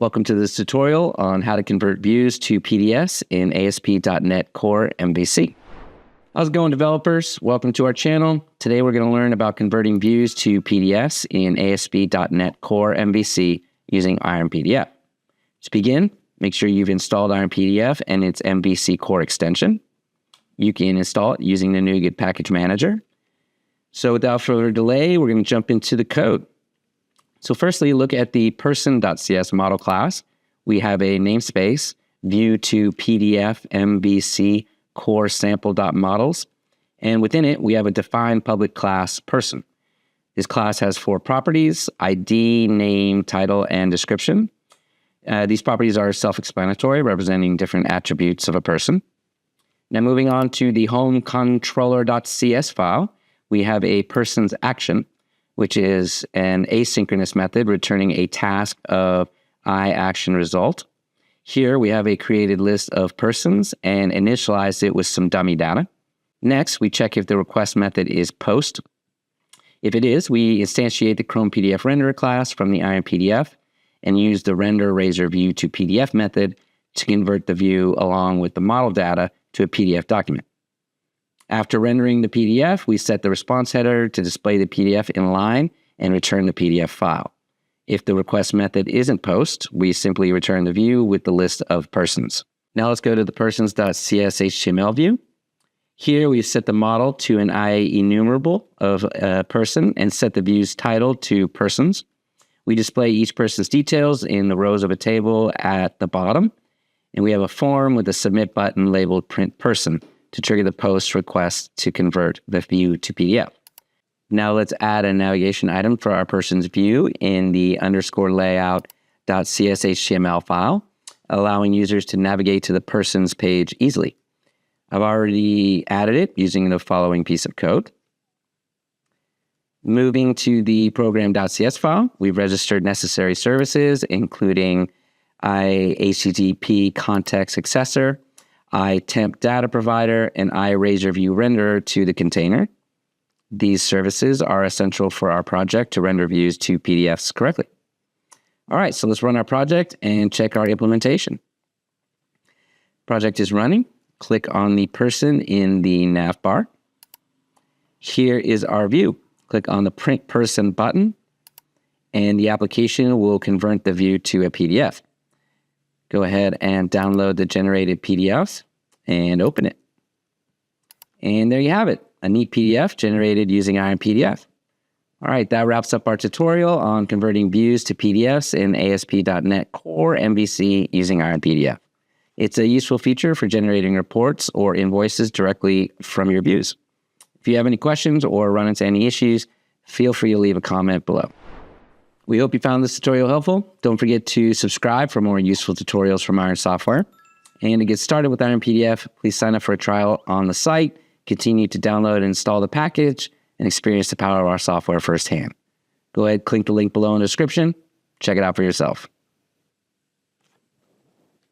Welcome to this tutorial on how to convert views to PDFs in ASP.NET Core MVC. How's it going, developers? Welcome to our channel. Today we're going to learn about converting views to PDFs in ASP.NET Core MVC using IronPDF. To begin, make sure you've installed IronPDF and its MVC core extension. You can install it using the NuGet package manager. So without further delay, we're going to jump into the code. So firstly, look at the person.cs model class. We have a namespace, view to PDF MVC core sample.models. And within it, we have a defined public class person. This class has 4 properties: ID, name, title, and description. These properties are self-explanatory, representing different attributes of a person. Now moving on to the home controller.cs file, we have a person's action, which is an asynchronous method returning a task of iActionResult. Here we have a created list of persons and initialize it with some dummy data. Next, we check if the request method is post. If it is, we instantiate the Chrome PDF renderer class from the IronPDF and use the render razor view to PDF method to convert the view along with the model data to a PDF document. After rendering the PDF, we set the response header to display the PDF in line and return the PDF file. If the request method isn't post, we simply return the view with the list of persons. Now let's go to the persons.CSHTML view. Here we set the model to an enumerable of a person and set the view's title to persons. We display each person's details in the rows of a table at the bottom. And we have a form with a submit button labeled print person to trigger the post request to convert the view to PDF. Now let's add a navigation item for our person's view in the _layout.cshtml file, allowing users to navigate to the person's page easily. I've already added it using the following piece of code. Moving to the program.cs file, we've registered necessary services, including HTTP context accessor, temp data provider, and razor view renderer to the container. These services are essential for our project to render views to PDFs correctly. All right, so let's run our project and check our implementation. Project is running. Click on the person in the nav bar. Here is our view. Click on the print person button, and the application will convert the view to a PDF. Go ahead and download the generated PDFs and open it. And there you have it, a neat PDF generated using IronPDF. All right, that wraps up our tutorial on converting views to PDFs in ASP.NET Core MVC using IronPDF. It's a useful feature for generating reports or invoices directly from your views. If you have any questions or run into any issues, feel free to leave a comment below. We hope you found this tutorial helpful. Don't forget to subscribe for more useful tutorials from Iron Software. And to get started with IronPDF, please sign up for a trial on the site, continue to download and install the package, and experience the power of our software firsthand. Go ahead, click the link below in the description. Check it out for yourself.